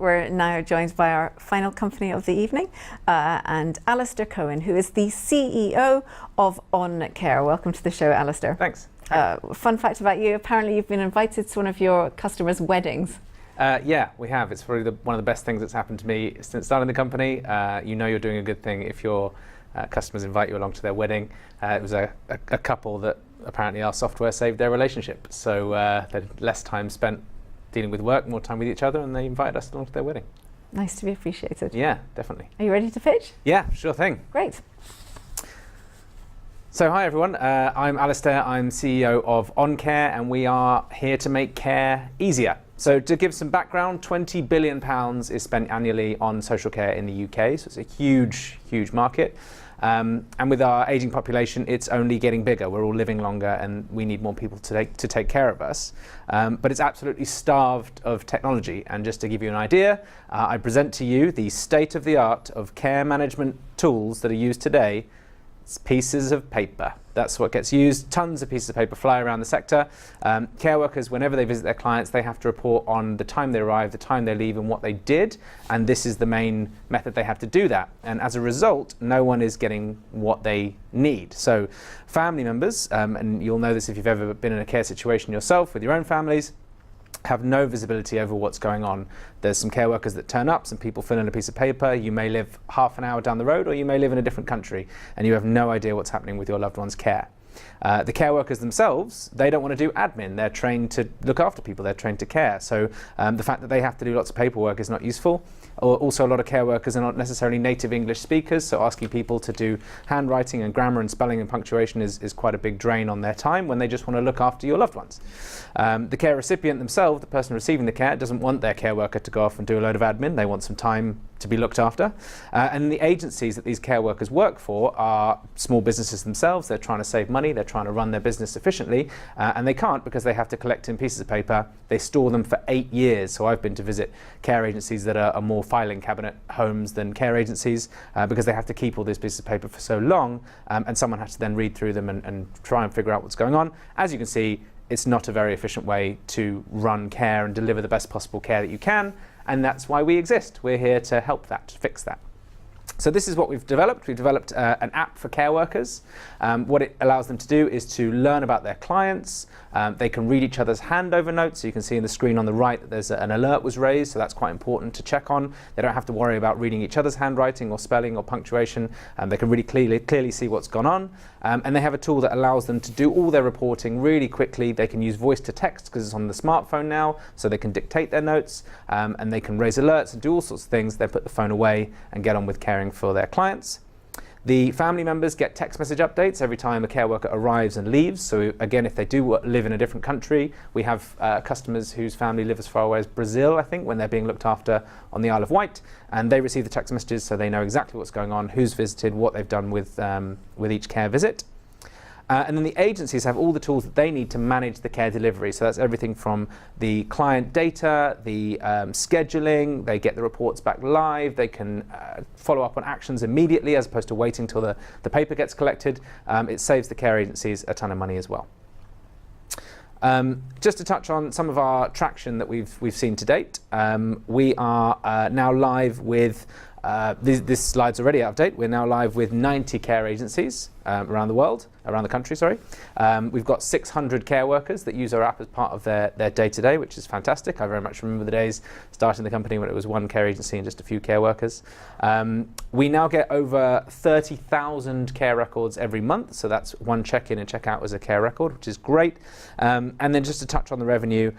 we're now joined by our final company of the evening, and Alistair Cohen, who is the CEO of OnCare. Welcome to the show, Alistair. Thanks. Fun fact about you, apparently you've been invited to one of your customers' weddings. Yeah, we have. It's probably one of the best things that's happened to me since starting the company. You know you're doing a good thing if your customers invite you along to their wedding. It was a couple that apparently our software saved their relationship. So they had less time spent dealing with work, more time with each other, and they invited us along to their wedding. Nice to be appreciated. Yeah, definitely. Are you ready to pitch? Yeah, sure thing. Great. So hi everyone, I'm Alistair, I'm CEO of OnCare, and we are here to make care easier. So to give some background, £20 billion is spent annually on social care in the UK, so it's a huge, huge market. And with our aging population, it's only getting bigger. We're all living longer and we need more people to take care of us. But it's absolutely starved of technology. And just to give you an idea, I present to you the state of the art of care management tools that are used today. It's pieces of paper. That's what gets used. Tons of pieces of paper fly around the sector. Care workers, whenever they visit their clients, they have to report on the time they arrived, the time they leave, and what they did. And this is the main method they have to do that. And as a result, no one is getting what they need. So family members, and you'll know this if you've ever been in a care situation yourself with your own families, have no visibility over what's going on. There's some care workers that turn up, some people fill in a piece of paper. You may live half an hour down the road, or you may live in a different country, and you have no idea what's happening with your loved one's care. The care workers themselves, they don't want to do admin. They're trained to look after people. They're trained to care. So the fact that they have to do lots of paperwork is not useful. Also, a lot of care workers are not necessarily native English speakers, so asking people to do handwriting and grammar and spelling and punctuation is quite a big drain on their time when they just want to look after your loved ones. The care recipient themselves, the person receiving the care, doesn't want their care worker to go off and do a load of admin. They want some time to be looked after. And the agencies that these care workers work for are small businesses themselves. They're trying to save money, they're trying to run their business efficiently, and they can't because they have to collect in pieces of paper. They store them for 8 years. So I've been to visit care agencies that are more filing cabinet homes than care agencies because they have to keep all these pieces of paper for so long, and someone has to then read through them and try and figure out what's going on. As you can see, it's not a very efficient way to run care and deliver the best possible care that you can. And that's why we exist. We're here to help that, to fix that. So this is what we've developed. We've developed an app for care workers. What it allows them to do is to learn about their clients. They can read each other's handover notes. So you can see in the screen on the right that there's an alert was raised, so that's quite important to check on. They don't have to worry about reading each other's handwriting or spelling or punctuation. They can really clearly see what's gone on. And they have a tool that allows them to do all their reporting really quickly. They can use voice to text because it's on the smartphone now, so they can dictate their notes, and they can raise alerts and do all sorts of things. They put the phone away and get on with caring for their clients. The family members get text message updates every time a care worker arrives and leaves. So again, if they do live in a different country, we have customers whose family live as far away as Brazil, I think, when they're being looked after on the Isle of Wight, and they receive the text messages so they know exactly what's going on, who's visited, what they've done with each care visit. And then the agencies have all the tools that they need to manage the care delivery. So that's everything from the client data, the scheduling, they get the reports back live, they can follow up on actions immediately as opposed to waiting till the paper gets collected. It saves the care agencies a ton of money as well. Just to touch on some of our traction that we've seen to date, we are now live with this slide's already out of date. We're now live with 90 care agencies around the country, sorry. We've got 600 care workers that use our app as part of their day-to-day, which is fantastic. I very much remember the days starting the company when it was one care agency and just a few care workers. We now get over 30,000 care records every month, so that's one check-in and check-out as a care record, which is great. And then just to touch on the revenue,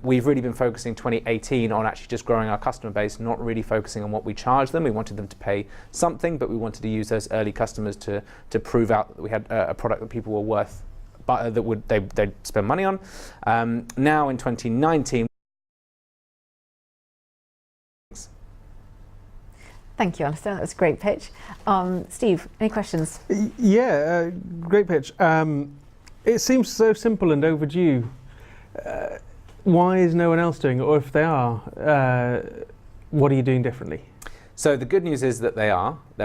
we've really been focusing 2018 on actually just growing our customer base, not really focusing on what we charge them. We wanted them to pay something, but we wanted to use those early customers to prove out that we had a product that people were worth, that they'd spend money on. Now in 2019. Thank you, Alistair. That was a great pitch. Steve, any questions? Yeah, great pitch. It seems so simple and overdue. Why is no one else doing it? Or if they are, what are you doing differently? So the good news is that there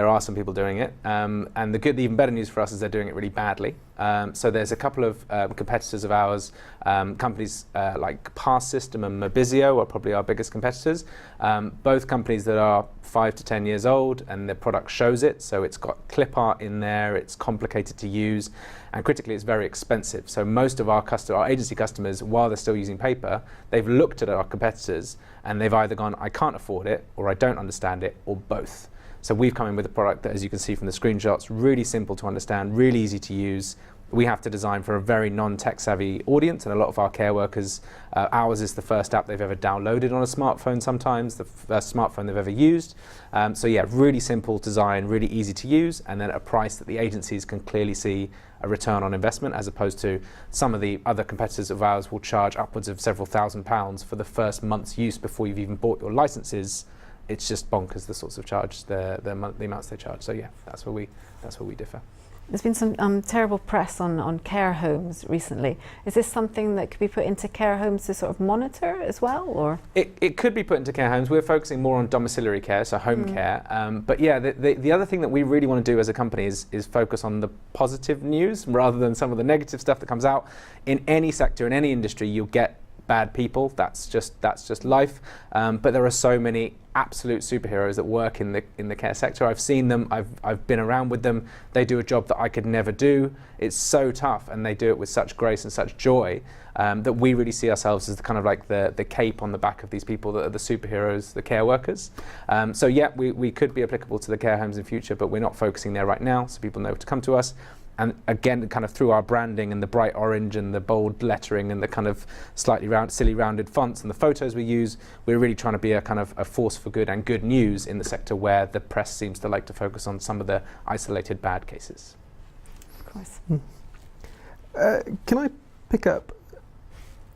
are some people doing it, and the even better news for us is they're doing it really badly. So there's a couple of competitors of ours, companies like Pass System and Mobizio are probably our biggest competitors. Both companies that are 5 to 10 years old, and their product shows it. So it's got clip art in there, it's complicated to use, and critically it's very expensive. So most of our agency customers, while they're still using paper, they've looked at our competitors and they've either gone, I can't afford it, or I don't understand it, or both. So we've come in with a product that, as you can see from the screenshots, really simple to understand, really easy to use. We have to design for a very non-tech savvy audience, and a lot of our care workers, ours is the first app they've ever downloaded on a smartphone sometimes, the first smartphone they've ever used. So yeah, really simple design, really easy to use, and then at a price that the agencies can clearly see a return on investment, as opposed to some of the other competitors of ours will charge upwards of several £1,000s for the first month's use before you've even bought your licenses. It's just bonkers the sorts of charge, the amounts they charge. So yeah, that's where we differ. There's been some terrible press on care homes recently. Is this something that could be put into care homes to sort of monitor as well, or? It could be put into care homes. We're focusing more on domiciliary care, so home care. But yeah, the other thing that we really want to do as a company is focus on the positive news rather than some of the negative stuff that comes out. In any sector, in any industry, you'll get bad people. That's just life. But there are so many absolute superheroes that work in the care sector. I've seen them. I've been around with them. They do a job that I could never do. It's so tough, and they do it with such grace and such joy that we really see ourselves as the kind of like the cape on the back of these people that are the superheroes, the care workers. So yeah, we could be applicable to the care homes in future, but we're not focusing there right now, so people know to come to us. And again, kind of through our branding and the bright orange and the bold lettering and the kind of slightly silly rounded fonts and the photos we use, we're really trying to be a kind of a force for good and good news in the sector where the press seems to like to focus on some of the isolated bad cases. Of course. Can I pick up?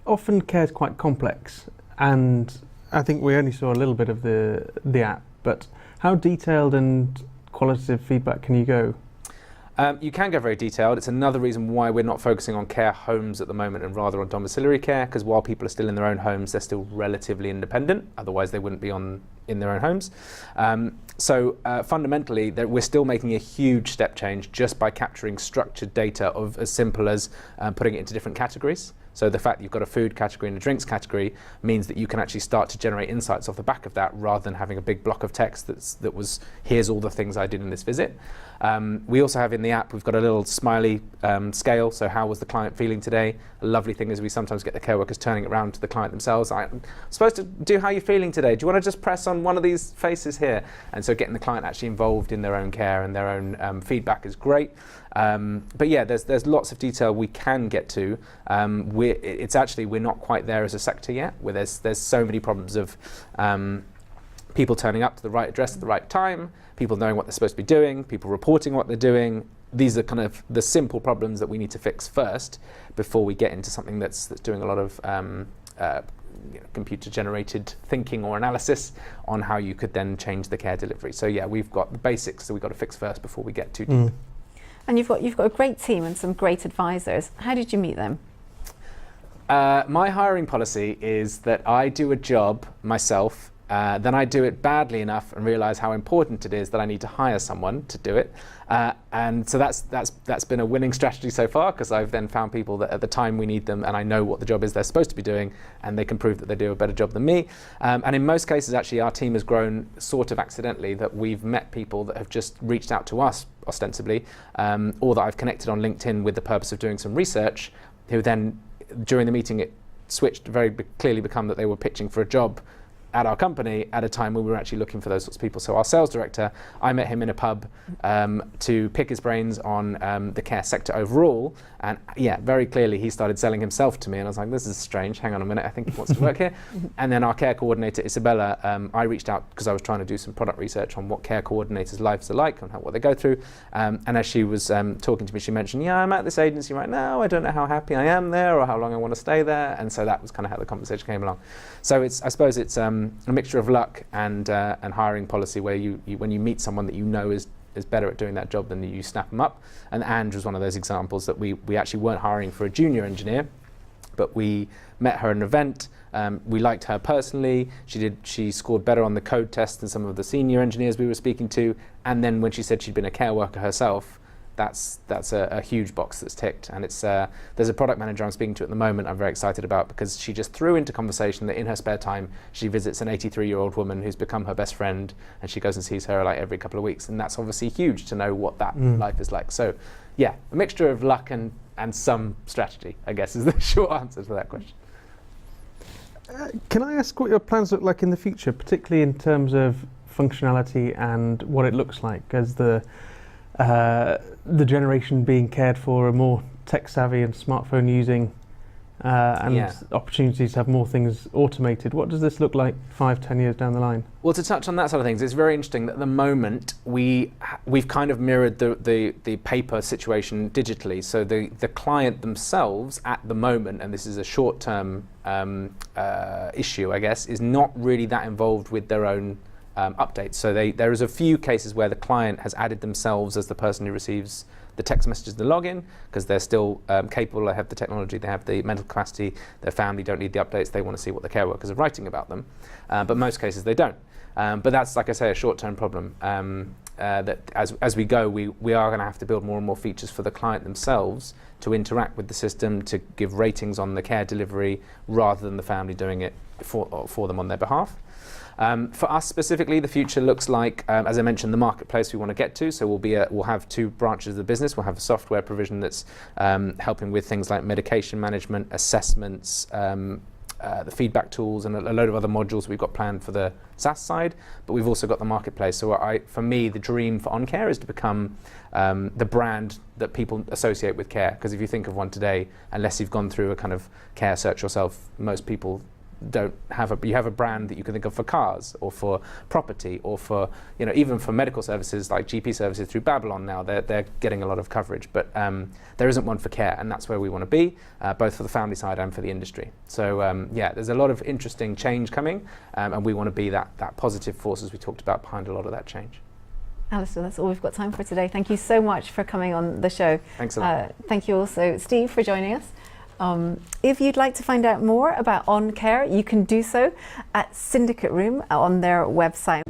Often care is quite complex, and I think we only saw a little bit of the app, but how detailed and qualitative feedback can you go? You can go very detailed. It's another reason why we're not focusing on care homes at the moment and rather on domiciliary care, because while people are still in their own homes, they're still relatively independent. Otherwise, they wouldn't be in their own homes. So fundamentally, we're still making a huge step change just by capturing structured data of as simple as putting it into different categories. So the fact that you've got a food category and a drinks category means that you can actually start to generate insights off the back of that rather than having a big block of text that was, here's all the things I did in this visit. We also have in the app, we've got a little smiley scale. So how was the client feeling today? A lovely thing is we sometimes get the care workers turning it around to the client themselves. I'm supposed to do how you're feeling today. Do you want to just press on one of these faces here? And so getting the client actually involved in their own care and their own feedback is great. But yeah, there's lots of detail we can get to. We're not quite there as a sector yet, where there's so many problems of people turning up to the right address at the right time, people knowing what they're supposed to be doing, people reporting what they're doing. These are kind of the simple problems that we need to fix first before we get into something that's doing a lot of computer-generated thinking or analysis on how you could then change the care delivery. So yeah, we've got the basics that we've got to fix first before we get too deep. And you've got a great team and some great advisors. How did you meet them? My hiring policy is that I do a job myself, then I do it badly enough and realise how important it is that I need to hire someone to do it. And so that's been a winning strategy so far, because I've then found people that at the time we need them and I know what the job is they're supposed to be doing, and they can prove that they do a better job than me. And in most cases, actually, our team has grown sort of accidentally, that we've met people that have just reached out to us ostensibly, or that I've connected on LinkedIn with the purpose of doing some research, who then during the meeting it switched to very clearly become that they were pitching for a job at our company at a time when we were actually looking for those sorts of people. So our sales director, I met him in a pub to pick his brains on the care sector overall, and yeah, very clearly he started selling himself to me, and I was like, this is strange, hang on a minute, I think he wants to work here. And then our care coordinator, Isabella, I reached out because I was trying to do some product research on what care coordinators' lives are like and what they go through, and as she was talking to me, she mentioned, yeah, I'm at this agency right now, I don't know how happy I am there or how long I want to stay there, and so that was kind of how the conversation came along. So I suppose it's a mixture of luck and hiring policy, where you when you meet someone that you know is better at doing that job, than you snap them up. And Ange was one of those examples that we actually weren't hiring for a junior engineer, but we met her at an event. We liked her personally. She scored better on the code test than some of the senior engineers we were speaking to. And then when she said she'd been a care worker herself, that's a huge box that's ticked. And it's there's a product manager I'm speaking to at the moment I'm very excited about, because she just threw into conversation that in her spare time she visits an 83-year-old woman who's become her best friend, and she goes and sees her like every couple of weeks, and that's obviously huge to know what that life is like. So yeah, a mixture of luck and some strategy, I guess, is the short answer to that question. Can I ask what your plans look like in the future, particularly in terms of functionality and what it looks like, as the generation being cared for are more tech savvy and smartphone using, and opportunities to have more things automated? What does this look like 5-10 years down the line? Well, to touch on that side of things, it's very interesting that at the moment we've kind of mirrored the paper situation digitally. So the client themselves at the moment, and this is a short-term issue, I guess, is not really that involved with their own updates. So there is a few cases where the client has added themselves as the person who receives the text messages, the login, because they're still capable, they have the technology, they have the mental capacity, their family don't need the updates, they want to see what the care workers are writing about them. But most cases they don't. But that's, like I say, a short-term problem. That as we go, we are going to have to build more and more features for the client themselves to interact with the system, to give ratings on the care delivery, rather than the family doing it for them on their behalf. For us specifically, the future looks like, as I mentioned, the marketplace we want to get to. So we'll have two branches of the business. We'll have a software provision that's helping with things like medication management, assessments, the feedback tools, and a load of other modules we've got planned for the SaaS side. But we've also got the marketplace. So for me, the dream for OnCare is to become the brand that people associate with care. Because if you think of one today, unless you've gone through a kind of care search yourself, most people don't have you have a brand that you can think of for cars or for property or for, even for medical services like GP services through Babylon now, they're getting a lot of coverage, but there isn't one for care, and that's where we want to be, both for the family side and for the industry. So there's a lot of interesting change coming, and we want to be that positive force, as we talked about, behind a lot of that change. Alistair, that's all we've got time for today. Thank you so much for coming on the show. Thanks a lot. Thank you also, Steve, for joining us. If you'd like to find out more about OnCare, you can do so at Syndicate Room on their website.